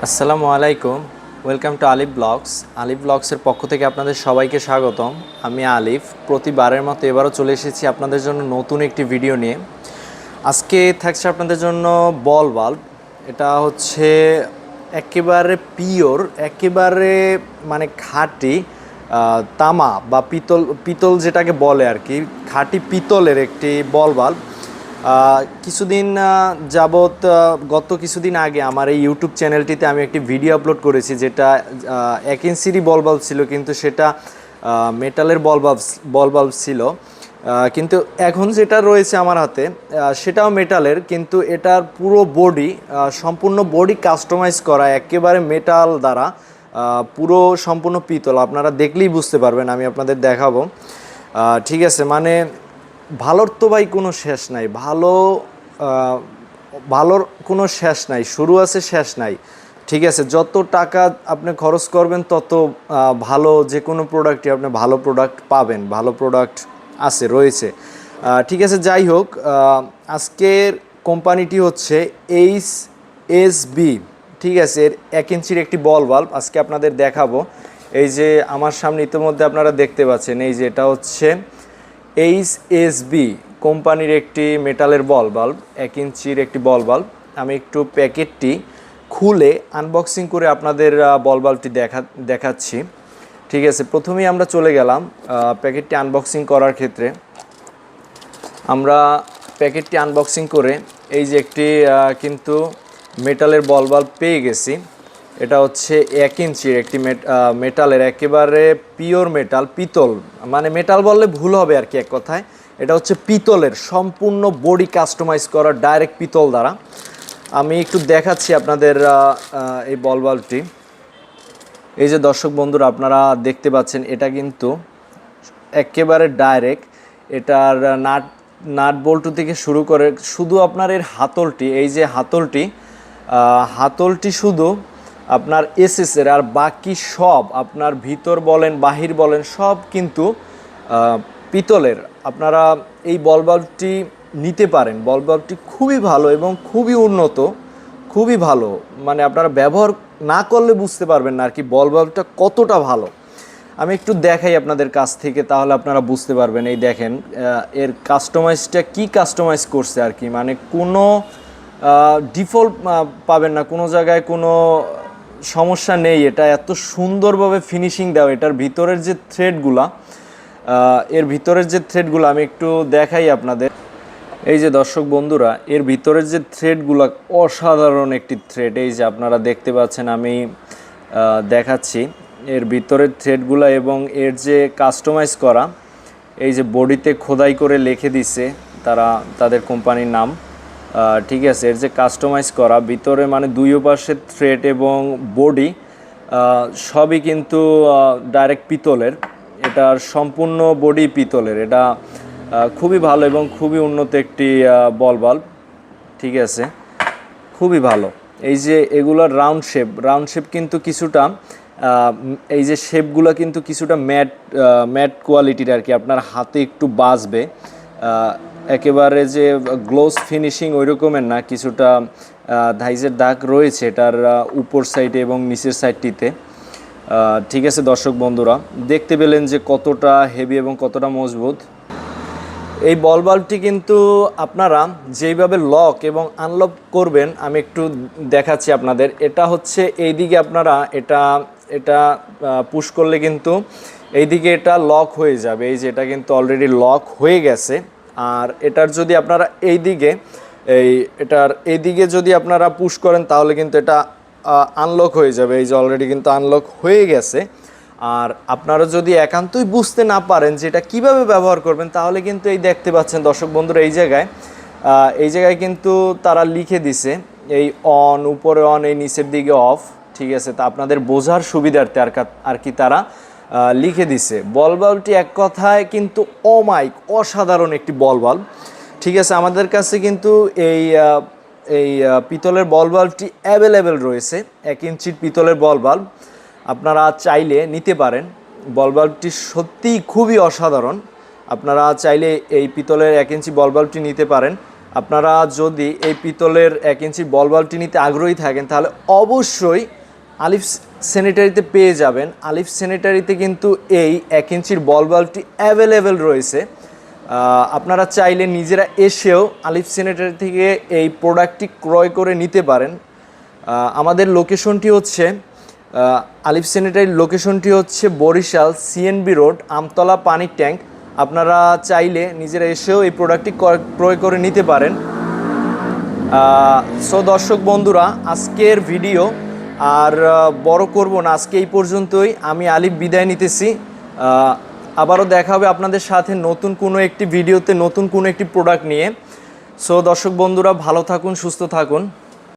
আসসালামু আলাইকুম। Welcome to Alif blogs. আলিফ ব্লগসের পক্ষ থেকে আপনাদের সবাইকে স্বাগতম। আমি আলিফ। প্রতিবারের মতো এবারও চলে এসেছি আপনাদের জন্য নতুন একটি ভিডিও নিয়ে। আজকে থাকছে আপনাদের জন্য বল বাল্ব। এটা হচ্ছে একেবারে পিওর, একেবারে মানে খাঁটি তামা বা পিতল, পিতল যেটাকে বলে আর কি, খাঁটি পিতলের একটি বল বাল্ব। কিছুদিন যাবৎ, গত কিছুদিন আগে আমার এই ইউটিউব চ্যানেলটিতে আমি একটি ভিডিও আপলোড করেছি, যেটা 1 ইঞ্চিরই বল বাল্ব ছিল, কিন্তু সেটা মেটালের বল বাল্ব ছিল। কিন্তু এখন যেটা রয়েছে আমার হাতে, সেটাও মেটালের, কিন্তু এটার পুরো বডি, সম্পূর্ণ বডি কাস্টমাইজ করা একেবারে মেটাল দ্বারা, পুরো সম্পূর্ণ পিতল। আপনারা দেখলেই বুঝতে পারবেন, আমি আপনাদের দেখাবো। ঠিক আছে, মানে ভালোর তো ভাই কোনো শেষ নাই। ভালোর কোনো শেষ নাই, শুরু আছে শেষ নাই। ঠিক আছে, যত টাকা আপনি খরচ করবেন তত ভালো যে কোনো প্রোডাক্টই আপনি ভালো প্রোডাক্ট পাবেন, ভালো প্রোডাক্ট আছে রয়েছে। ঠিক আছে, যাই হোক, আজকের কোম্পানিটি হচ্ছে HSB। ঠিক আছে, এর 1 ইঞ্চির একটি বল বাল্ব আজকে আপনাদের দেখাবো। এই যে আমার সামনে ইতিমধ্যে আপনারা দেখতে পাচ্ছেন, এই যে এটা হচ্ছে HSB কোম্পানির একটি মেটালের বল বাল্ব, 1 ইঞ্চির একটি বল বাল্ব। আমি একটু প্যাকেটটি খুলে আনবক্সিং করে আপনাদের বল বাল্বটি দেখাচ্ছি। ঠিক আছে, প্রথমেই আমরা চলে গেলাম প্যাকেটটি আনবক্সিং করার ক্ষেত্রে। আমরা প্যাকেটটি আনবক্সিং করে এই যে একটি কিন্তু মেটালের বল বাল্ব পেয়ে গেছি। এটা হচ্ছে 1 ইঞ্চির একটি মেটালের, একেবারে পিওর মেটাল, পিতল। মানে মেটাল বললে ভুল হবে আর কি, এক কথায় এটা হচ্ছে পিতলের, সম্পূর্ণ বডি কাস্টমাইজ করা ডাইরেক্ট পিতল দ্বারা। আমি একটু দেখাচ্ছি আপনাদের এই বল বাল্বটি। এই যে দর্শক বন্ধুরা, আপনারা দেখতে পাচ্ছেন, এটা কিন্তু একেবারে ডাইরেক্ট। এটার নাট বল্টু থেকে শুরু করে শুধু আপনার এর হাতলটি, এই যে হাতলটি শুধু আপনার এসএসের, আর বাকি সব আপনার ভিতর বলেন বাহির বলেন সব কিন্তু পিতলের। আপনারা এই বল বাল্বটি নিতে পারেন। বল বাল্বটি খুবই ভালো এবং খুবই উন্নত, খুবই ভালো। মানে আপনারা ব্যবহার না করলে বুঝতে পারবেন না আর কি বল বাল্বটা কতটা ভালো। আমি একটু দেখাই আপনাদের কাছ থেকে, তাহলে আপনারা বুঝতে পারবেন। এই দেখেন, এর কাস্টমাইজটা কি কাস্টমাইজ করছে আর কি, মানে কোনো ডিফল্ট পাবেন না, কোনো জায়গায় কোনো সমস্যা নেই। এটা এত সুন্দরভাবে ফিনিশিং দেওয়া। এটার ভিতরের যে থ্রেডগুলা, এর ভিতরের যে থ্রেডগুলো আমি একটু দেখাই আপনাদের। এই যে দর্শক বন্ধুরা, এর ভিতরের যে থ্রেডগুলো, অসাধারণ একটি থ্রেড। এই যে আপনারা দেখতে পাচ্ছেন, আমি দেখাচ্ছি এর ভিতরের থ্রেডগুলো এবং এর যে কাস্টমাইজ করা। এই যে বডিতে খোদাই করে লিখে দিছে তারা তাদের কোম্পানির নাম। ঠিক আছে, এর যে কাস্টমাইজ করা ভিতরে, মানে দুই পাশের থ্রেড এবং বডি সবই কিন্তু ডাইরেক্ট পিতলের। এটার সম্পূর্ণ বডি পিতলের। এটা খুবই ভালো এবং খুবই উন্নত একটি বল বাল্ব। ঠিক আছে, খুবই ভালো। এই যে এগুলোর রাউন্ড শেপ কিন্তু কিছুটা, এই যে শেপগুলো কিন্তু কিছুটা ম্যাট কোয়ালিটির আর কি, আপনার হাতে একটু বাজবে। একেবারে যে গ্লোস ফিনিশিং ওই রকমের না, কিছুটা ধাইজের দাগ রয়েছে এটার উপর সাইডে এবং নিচের সাইডটিতে। ঠিক আছে দর্শক বন্ধুরা, দেখতে পেলেন যে কতটা হেভি এবং কতটা মজবুত এই বল বাল্বটি। কিন্তু আপনারা যেইভাবে লক এবং আনলক করবেন আমি একটু দেখাচ্ছি আপনাদের। এটা হচ্ছে এইদিকে আপনারা এটা এটা পুশ করলে কিন্তু এইদিকে এটা লক হয়ে যাবে। এই যে এটা কিন্তু অলরেডি লক হয়ে গেছে। আর এটার যদি আপনারা এটার এইদিকে যদি আপনারা পুশ করেন তাহলে কিন্তু এটা আনলক হয়ে যাবে। এই যে অলরেডি কিন্তু আনলক হয়ে গেছে। আর আপনারা যদি একান্তই বুঝতে না পারেন যে এটা কীভাবে ব্যবহার করবেন, তাহলে কিন্তু এই দেখতে পাচ্ছেন দর্শক বন্ধুরা, এই জায়গায় কিন্তু তারা লিখে দিছে এই অন, উপরে অন, এই নিচের দিকে অফ। ঠিক আছে, তা আপনাদের বোঝার সুবিধার্থে আর কি তারা লিখে দিছে। বল বাল্বটি এক কথায় কিন্তু অসাধারণ একটি বল বাল্ব। ঠিক আছে, আমাদের কাছে কিন্তু এই পিতলের বল বাল্বটি অ্যাভেলেবেল রয়েছে। 1 ইঞ্চির পিতলের বল বাল্ব আপনারা চাইলে নিতে পারেন। বল বাল্বটি সত্যিই খুবই অসাধারণ। আপনারা চাইলে এই পিতলের 1 ইঞ্চি বল বাল্বটি নিতে পারেন। আপনারা যদি এই পিতলের 1 ইঞ্চি বল বাল্বটি নিতে আগ্রহী থাকেন তাহলে অবশ্যই আলিফ স্যানিটারিতে পেয়ে যাবেন। আলিফ স্যানিটারিতে কিন্তু এই 1 ইঞ্চির বল বাল্বটি অ্যাভেলেবেল রয়েছে। আপনারা চাইলে নিজেরা এসেও আলিফ স্যানিটারি থেকে এই প্রোডাক্টটি ক্রয় করে নিতে পারেন। আমাদের লোকেশনটি হচ্ছে আলিফ স্যানিটারির লোকেশনটি হচ্ছে বরিশাল সিএনবি রোড, আমতলা পানির ট্যাঙ্ক। আপনারা চাইলে নিজেরা এসেও এই প্রোডাক্টটি ক্রয় করে নিতে পারেন। সো দর্শক বন্ধুরা, আজকের ভিডিও আর বড় করব না, আজকে এই পর্যন্তই। আমি আলিফ বিদায় নিতেছি। আবারও দেখা হবে আপনাদের সাথে নতুন কোনো একটি ভিডিওতে, নতুন কোনো একটি প্রোডাক্ট নিয়ে। সো দর্শক বন্ধুরা, ভালো থাকুন, সুস্থ থাকুন।